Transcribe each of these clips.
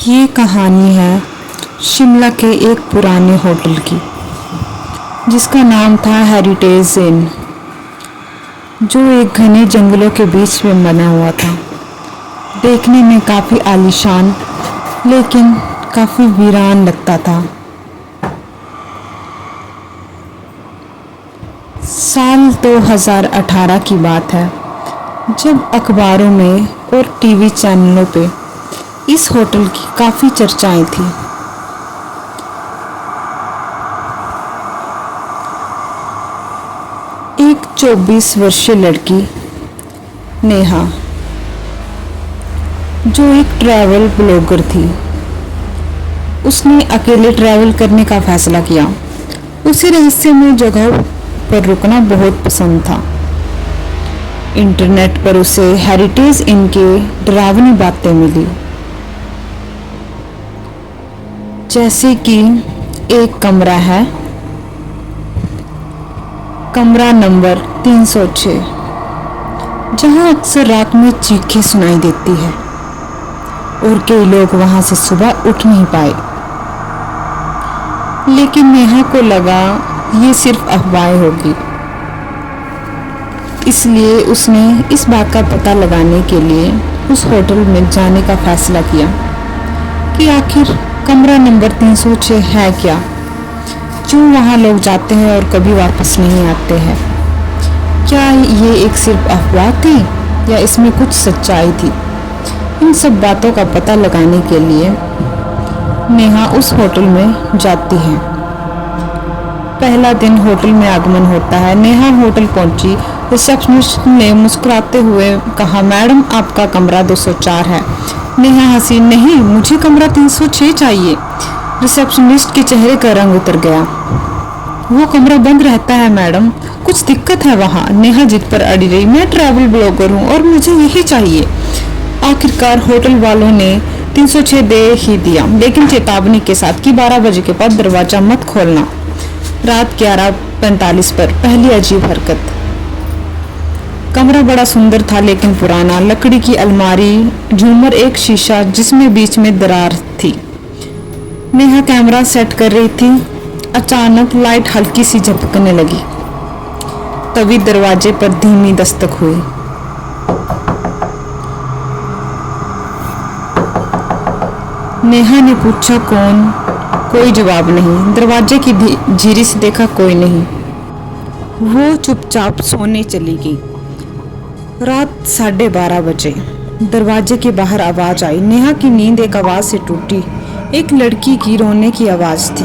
ये कहानी है शिमला के एक पुराने होटल की, जिसका नाम था हेरिटेज इन, जो एक घने जंगलों के बीच में बना हुआ था। देखने में काफ़ी आलीशान लेकिन काफ़ी वीरान लगता था। साल 2018 की बात है, जब अखबारों में और टीवी चैनलों पे इस होटल की काफ़ी चर्चाएं थी। एक 24 वर्षीय लड़की नेहा, जो एक ट्रैवल ब्लॉगर थी, उसने अकेले ट्रैवल करने का फैसला किया। उसे रहस्यमय जगह पर रुकना बहुत पसंद था। इंटरनेट पर उसे हेरिटेज इन के डरावनी बातें मिली, जैसे कि एक कमरा है, कमरा नंबर 306, जहां अक्सर रात में चीखें सुनाई देती है और कई लोग वहां से सुबह उठ नहीं पाए। लेकिन नेहा को लगा ये सिर्फ अफवाह होगी, इसलिए उसने इस बात का पता लगाने के लिए उस होटल में जाने का फैसला किया कि आखिर कमरा नंबर 306 है क्या, क्यों वहाँ लोग जाते हैं और कभी वापस नहीं आते हैं। क्या ये एक सिर्फ अफवाह थी या इसमें कुछ सच्चाई थी? इन सब बातों का पता लगाने के लिए नेहा उस होटल में जाती है। पहला दिन होटल में आगमन होता है। नेहा होटल पहुंची। रिसेप्शनिस्ट ने मुस्कुराते हुए कहा, मैडम आपका कमरा 204 है। नेहा हंसी, नहीं मुझे कमरा 306 चाहिए। रिसेप्शनिस्ट के चेहरे का रंग उतर गया। वो कमरा बंद रहता है मैडम, कुछ दिक्कत है वहाँ। नेहा जिद पर अड़ी रही, मैं ट्रैवल ब्लॉगर हूँ और मुझे यही चाहिए। आखिरकार होटल वालों ने 306 दे ही दिया, लेकिन चेतावनी के साथ कि 12 बजे के बाद दरवाजा मत खोलना। रात 11:45 पर पहली अजीब हरकत। कमरा बड़ा सुंदर था लेकिन पुराना। लकड़ी की अलमारी, झूमर, एक शीशा जिसमें बीच में दरार थी। नेहा कैमरा सेट कर रही थी। अचानक लाइट हल्की सी झपकने लगी। तभी दरवाजे पर धीमी दस्तक हुई। नेहा ने पूछा, कौन? कोई जवाब नहीं। दरवाजे की झिरी से देखा, कोई नहीं। वो चुपचाप सोने चली गई। रात 12:30 बजे दरवाजे के बाहर आवाज आई। नेहा की नींद एक आवाज से टूटी। एक लड़की की रोने की आवाज थी,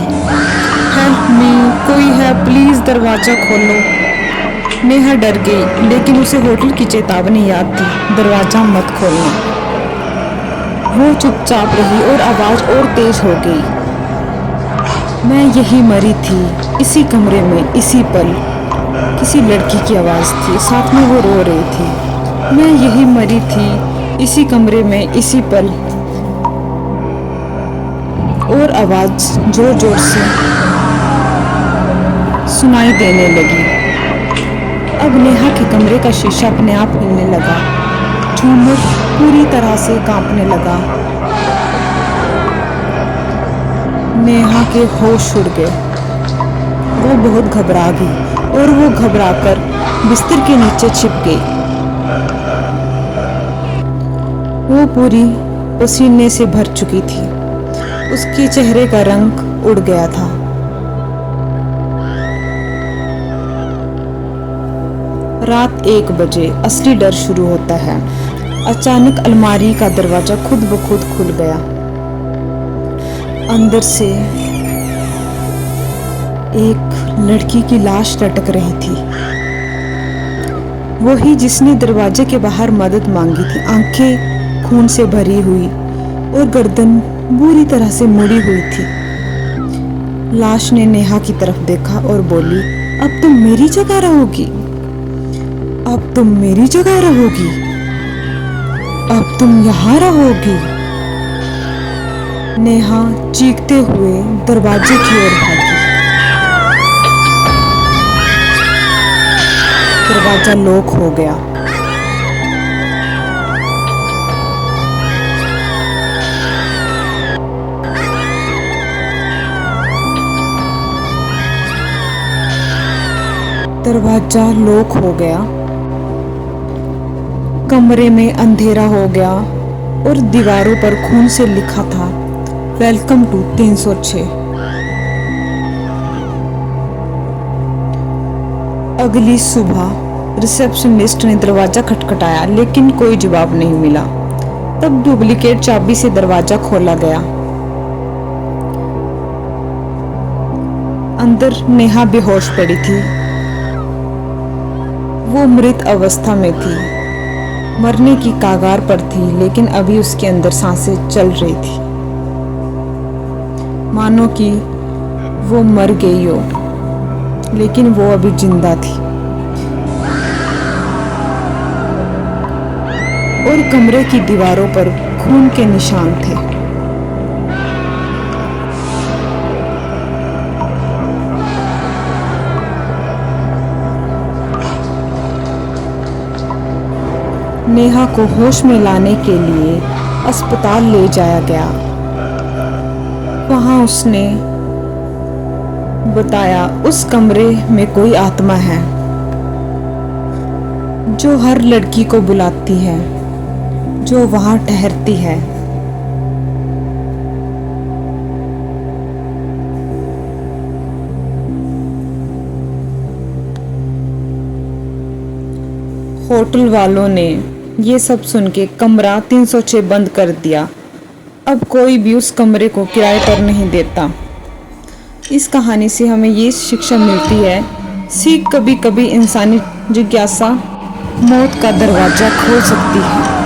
हेल्प मी, कोई है, प्लीज दरवाजा खोलो। नेहा डर गई, लेकिन उसे होटल की चेतावनी याद थी, दरवाजा मत खोलना। वो चुपचाप रही और आवाज और तेज हो गई, मैं यही मरी थी, इसी कमरे में, इसी पल। किसी लड़की की आवाज थी, साथ में वो रो रही थी, मैं यही मरी थी, इसी कमरे में, इसी पल। और आवाज जोर जोर से सुनाई देने लगी। अब नेहा के कमरे का शीशा अपने आप हिलने लगा। झूमर पूरी तरह से कांपने लगा। नेहा के होश उड़ गए। वो बहुत घबरा गई और वो घबराकर बिस्तर के नीचे छिप गई। वो पूरी पसीने से भर चुकी थी। उसके चेहरे का रंग उड़ गया था। रात 1 बजे असली डर शुरू होता है। अचानक अलमारी का दरवाजा खुद ब खुद खुल गया। अंदर से एक लड़की की लाश लटक रही थी, वही जिसने दरवाजे के बाहर मदद मांगी थी। आंखें खून से भरी हुई और गर्दन बुरी तरह से मुड़ी हुई थी। लाश ने नेहा की तरफ देखा और बोली, अब तुम मेरी जगह रहोगी, अब तुम मेरी जगह रहोगी, अब तुम यहाँ रहोगी। नेहा चीखते हुए दरवाजे की ओर भागी। दरवाजा लॉक हो गया। दरवाजा लॉक हो गया। कमरे में अंधेरा हो गया और दीवारों पर खून से लिखा था, वेलकम टू 306। अगली सुबह रिसेप्शनिस्ट ने दरवाजा खटखटाया लेकिन कोई जवाब नहीं मिला। तब डुप्लीकेट चाबी से दरवाजा खोला गया। अंदर नेहा बेहोश पड़ी थी। वो मृत अवस्था में थी, मरने की कगार पर थी, लेकिन अभी उसके अंदर सांसें चल रही थी, मानो कि वो मर गई हो, लेकिन वो अभी जिंदा थी। और कमरे की दीवारों पर खून के निशान थे। नेहा को होश में लाने के लिए अस्पताल ले जाया गया। वहां उसने बताया उस कमरे में कोई आत्मा है जो हर लड़की को बुलाती है, जो वहां ठहरती है। होटल वालों ने ये सब सुन के कमरा 306 बंद कर दिया। अब कोई भी उस कमरे को किराए पर नहीं देता। इस कहानी से हमें ये शिक्षा मिलती है, सीख कभी कभी इंसानी जिज्ञासा मौत का दरवाजा खोल सकती है।